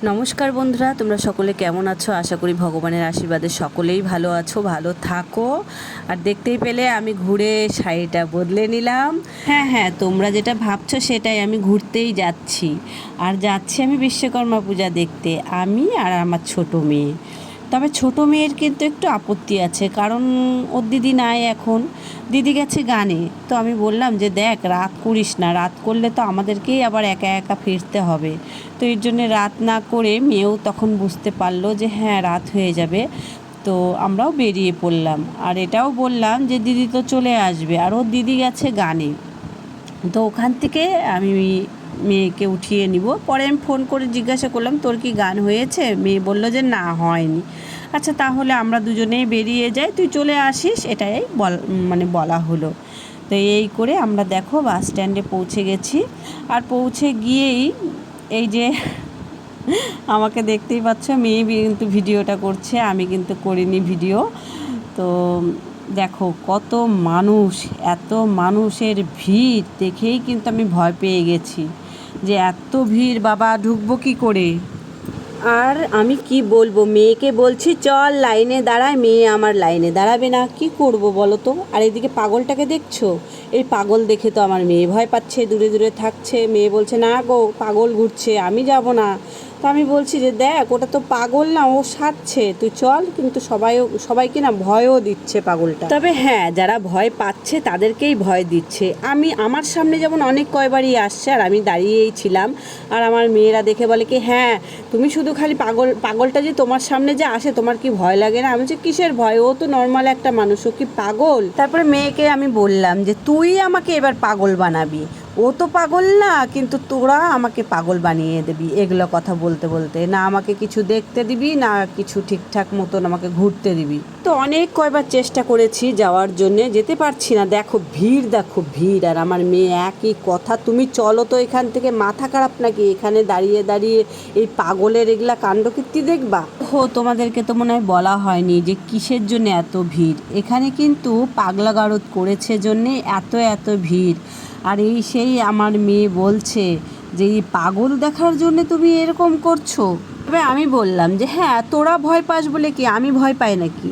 নমস্কার বন্ধুরা, তোমরা সকলে কেমন আছো? আশা করি ভগবানের আশীর্বাদে সকলেই ভালো আছো, ভালো থাকো। আর দেখতেই পেলে আমি ঘুরে শাড়িটা বদলে নিলাম। হ্যাঁ, তোমরা যেটা ভাবছো সেটাই, আমি ঘুরতেই যাচ্ছি। আর যাচ্ছি আমি বিশ্বকর্মা পূজা দেখতে, আমি আর আমার ছোট মেয়ে। তবে ছোট মেয়ের কিন্তু একটু আপত্তি আছে, কারণ ওর দিদি নাই এখন, দিদি গেছে গানে। তো আমি বললাম যে দেখ, রাত করিস না, রাত করলে তো আমাদেরকেই আবার একা একা ফিরতে হবে। তো এর জন্যে রাত না করে মেয়েও তখন বুঝতে পারলো যে হ্যাঁ, রাত হয়ে যাবে। তো আমরাও বেরিয়ে পড়লাম, আর এটাও বললাম যে দিদি তো চলে আসবে, আর ওর দিদি গেছে গানে। তো ওখান থেকে আমি মেয়েকে উঠিয়ে নিব। পরে আমি ফোন করে জিজ্ঞাসা করলাম, তোর কি গান হয়েছে? মেয়ে বলল যে না, হয়নি। আচ্ছা, তাহলে আমরা দুজনেই বেরিয়ে যাই, তুই চলে আসিস, এটাই বলা হলো। তো এই করে আমরা দেখো বাস স্ট্যান্ডে পৌঁছে গেছি। আর পৌঁছে গিয়েই এই যে আমাকে দেখতেই পাচ্ছ, মেয়ে কিন্তু ভিডিওটা করছে, আমি কিন্তু করিনি ভিডিও। তো দেখো কত মানুষ, এত মানুষের ভিড় দেখেই কিন্তু আমি ভয় পেয়ে গেছি যে এত ভিড়, বাবা ঢুকবো কী করে। আর আমি কি বলবো, মেয়েকে বলছি চল লাইনে দাঁড়ায়, মেয়ে আমার লাইনে দাঁড়াবে না, কি করব বলো তো। আর এদিকে পাগলটাকে দেখছো, এই পাগল দেখে তো আমার মেয়ে ভয় পাচ্ছে, দূরে দূরে থাকছে। মেয়ে বলছে না গো, পাগল ঘুরছে, আমি যাব না। তো আমি বলছি যে দেখ, ওটা তো পাগল না, ও সাজছে, তুই চল। কিন্তু সবাইকে না ভয়ও দিচ্ছে পাগলটা। তবে হ্যাঁ, যারা ভয় পাচ্ছে তাদেরকেই ভয় দিচ্ছে। আমার সামনে যেমন অনেক কয়বারই আসছে, আর আমি দাঁড়িয়েই ছিলাম। আর আমার মেয়েরা দেখে বলে কি, হ্যাঁ তুমি শুধু খালি পাগলটা যে তোমার সামনে যে আসে, তোমার কি ভয় লাগে না? আমি বলছি কিসের ভয়, ও তো নর্মাল একটা মানুষ, ও কি পাগল? তারপরে মেয়েকে আমি বললাম যে তুই আমাকে এবার পাগল বানাবি, ও তো পাগল না, কিন্তু তোরা আমাকে পাগল বানিয়ে দিবি। এগুলো কথা বলতে বলতে না আমাকে কিছু দেখতে দিবি, না কিছু ঠিকঠাক মতন আমাকে ঘুরতে দিবি। তো অনেক কয়বার চেষ্টা করেছি যাওয়ার জন্যে, যেতে পারছি না। দেখো ভিড়, দেখো ভিড়। আর আমার মেয়ে একই কথা, তুমি চলো তো এখান থেকে, মাথা খারাপ নাকি এখানে দাঁড়িয়ে দাঁড়িয়ে এই পাগলের এগুলা কাণ্ডকীর্তি দেখবা? তোমাদেরকে তো মনে হয় বলা হয়নি যে কিসের জন্য এত ভিড়। এখানে কিন্তু পাগলা গারদ করেছে জন্যে এত এত ভিড়। আর সেই আমার মেয়ে বলছে যে এই পাগল দেখার জন্য তুমি এরকম করছো। তবে আমি বললাম যে হ্যাঁ, তোরা ভয় পাস বলে কি আমি ভয় পাই নাকি?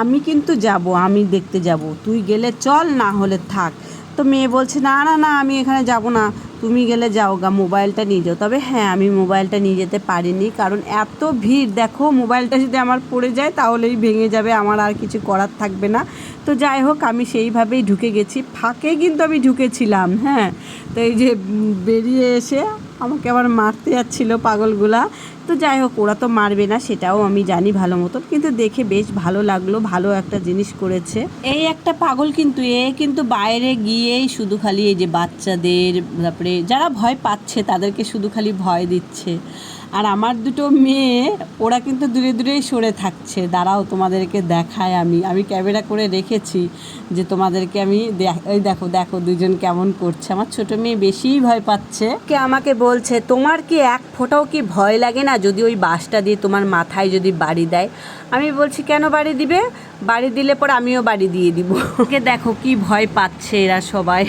আমি কিন্তু যাব, আমি দেখতে যাব, তুই গেলে চল, না হলে থাক। তো মেয়ে বলছে না না না, আমি এখানে যাব না, তুমি গেলে যাও গা, মোবাইলটা নিয়ে যাও। তবে হ্যাঁ, আমি মোবাইলটা নিয়ে যেতে পারিনি, কারণ এত ভিড়। দেখো মোবাইলটা যদি আমার পড়ে যায় তাহলেই ভেঙে যাবে, আমার আর কিছু করার থাকবে না। তো যাই হোক, আমি সেইভাবেই ঢুকে গেছি, ফাঁকে কিন্তু আমি ঢুকেছিলাম। হ্যাঁ, তো এই যে বেরিয়ে এসে আমাকে আবার মারতে যাচ্ছিলো পাগলগুলা। তো যাই হোক, ওরা তো মারবে না সেটাও আমি জানি ভালো মতন, কিন্তু দেখে বেশ ভালো লাগলো, ভালো একটা জিনিস করেছে। এই একটা পাগল কিন্তু কিন্তু বাইরে গিয়েই শুধু খালি এই যে বাচ্চাদের, তারপরে যারা ভয় পাচ্ছে তাদেরকে শুধু খালি ভয় দিচ্ছে। আর আমার দুটো মেয়ে, ওরা কিন্তু দূরে দূরেই সরে থাকছে। দাঁড়াও তোমাদেরকে দেখায়, আমি ক্যামেরা করে রেখেছি যে তোমাদেরকে আমি এই দেখো দেখো দুজন কেমন করছে। আমার ছোট মেয়ে বেশিই ভয় পাচ্ছে, কে আমাকে বলছে তোমার কি এক ফোঁটাও কি ভয় লাগে না যদি ওই বাসটা দিয়ে তোমার মাথায় যদি বাড়ি দেয়? আমি বলছি কেন বাড়ি দিবে, বাড়ি দিলে পর আমিও বাড়ি দিয়ে দিব। ওকে দেখো কি ভয় পাচ্ছে এরা সবাই।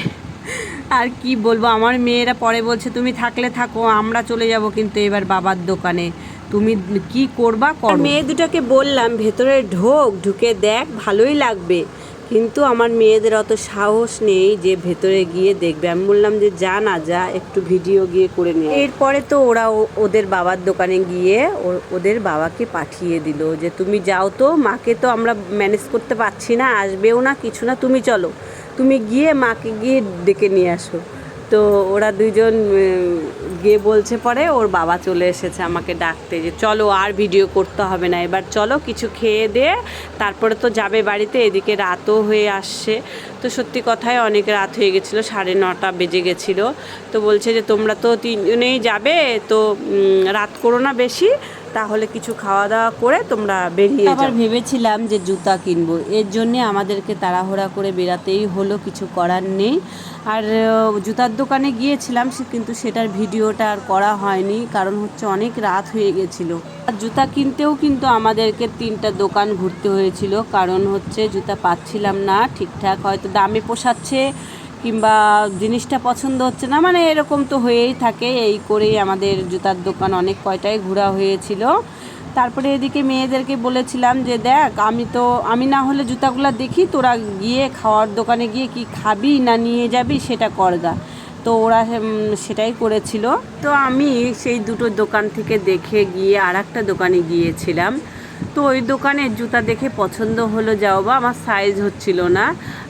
আর কি বলবো, আমার মেয়েরা পরে বলছে তুমি থাকলে থাকো, আমরা চলে যাব কিন্তু এবার বাবার দোকানে, তুমি কি করবা করো। মেয়ে দুটাকে বললাম ভেতরে ঢুকে দেখ, ভালোই লাগবে। কিন্তু আমার মেয়েদের অত সাহস নেই যে ভেতরে গিয়ে দেখবে। আমি বললাম যে যা না, যা একটু ভিডিও গিয়ে করে নিয়ে। এরপরে তো ওরা ওদের বাবার দোকানে গিয়ে ওদের বাবাকে পাঠিয়ে দিল যে তুমি যাও তো, মাকে তো আমরা ম্যানেজ করতে পারছি না, আসবেও না কিছু না, তুমি চলো, তুমি গিয়ে মাকে গিয়ে ডেকে নিয়ে আসো। তো ওরা দুজন গিয়ে বলছে, পরে ওর বাবা চলে এসেছে আমাকে ডাকতে যে চলো আর ভিডিও করতে হবে না, এবার চলো কিছু খেয়ে দে, তারপরে তো যাবে বাড়িতে। এদিকে রাতও হয়ে আসছে। তো সত্যি কথায় অনেক রাত হয়ে গেছিলো, 9:30 বেজে গেছিলো। তো বলছে যে তোমরা তো তিনজনেই যাবে, তো রাত করো না বেশি, তাহলে কিছু খাওয়া দাওয়া করে তোমরা বেরিয়ে যাও। আবার ভেবেছিলাম যে জুতা কিনবো, এর জন্যে আমাদেরকে তাড়াহুড়া করে বেরাতেই হলো, কিছু করার নেই। আর জুতার দোকানে গিয়েছিলাম, কিন্তু সেটার ভিডিওটা আর করা হয়নি, কারণ হচ্ছে অনেক রাত হয়ে গেছিলো। আর জুতা কিনতেও কিন্তু আমাদেরকে 3টা দোকান ঘুরতে হয়েছিল, কারণ হচ্ছে জুতা পাচ্ছিলাম না ঠিকঠাক, হয়তো দামে পোষাচ্ছে কিংবা জিনিসটা পছন্দ হচ্ছে না, মানে এরকম তো হয়েই থাকে। এই করেই আমাদের জুতার দোকান অনেক কয়টাই ঘোরা হয়েছিল। তারপরে এদিকে মেয়েদেরকে বলেছিলাম যে দেখ, আমি না হলে জুতাগুলো দেখি, তোরা গিয়ে খাওয়ার দোকানে গিয়ে কি খাবি না নিয়ে যাবি সেটা করগা। তো ওরা সেটাই করেছিল। তো আমি সেই দুটো দোকান থেকে দেখে গিয়ে আর একটা দোকানে গিয়েছিলাম। তো ওই দোকানের জুতা দেখে পছন্দ হলো, যাও বা আমার সাইজ হচ্ছিল না।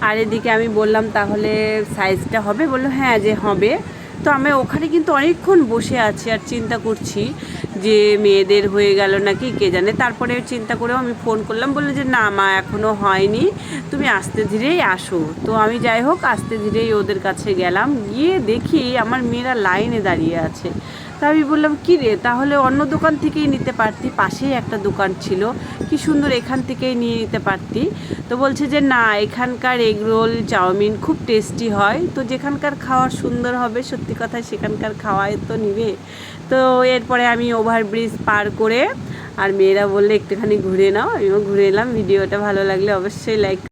আর এদিকে আমি বললাম তাহলে সাইজটা হবে, বললো হ্যাঁ যে হবে। তো আমি ওখানে কিন্তু অনেকক্ষণ বসে আছি আর চিন্তা করছি যে মেয়েদের হয়ে গেল নাকি কে জানে। তারপরে চিন্তা করেও আমি ফোন করলাম, বললো যে না মা এখনও হয়নি, তুমি আস্তে ধীরেই আসো। তো আমি যাই হোক আস্তে ধীরেই ওদের কাছে গেলাম, গিয়ে দেখি আমার মেয়েরা লাইনে দাঁড়িয়ে আছে। তা আমি বললাম কী রে, তাহলে অন্য দোকান থেকেই নিতে পারতি, পাশেই একটা দোকান ছিল, কি সুন্দর এখান থেকেই নিয়ে নিতে পারতি। তো বলছে যে না, এখানকার এগরোল চাউমিন খুব টেস্টি হয়, তো যেখানকার খাওয়ার সুন্দর হবে সত্যি কথা সেখানকার খাওয়াই তো নিবে। তো এরপরে আমি ওভারব্রিজ পার করে, আর মেয়েরা বললে একটুখানি ঘুরে নাও, আমিও ঘুরে এলাম। ভিডিওটা ভালো লাগলে অবশ্যই লাইক